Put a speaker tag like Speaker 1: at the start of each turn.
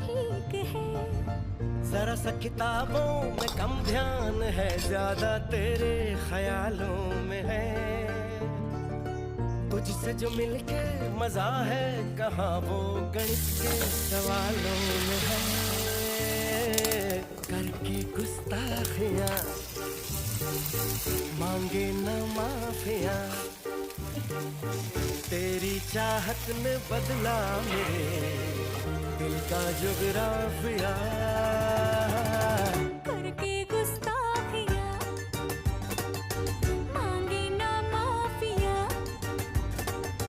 Speaker 1: ठीक है।
Speaker 2: जरा सा किताबों में कम ध्यान है, ज्यादा तेरे ख्यालों में है। तुझसे जो मिलके मजा है, कहाँ वो गणित के सवालों में है। करके गुस्ताखियां मांगे न माफिया, तेरी चाहत ने बदला मेरे दिल का जुगराफिया।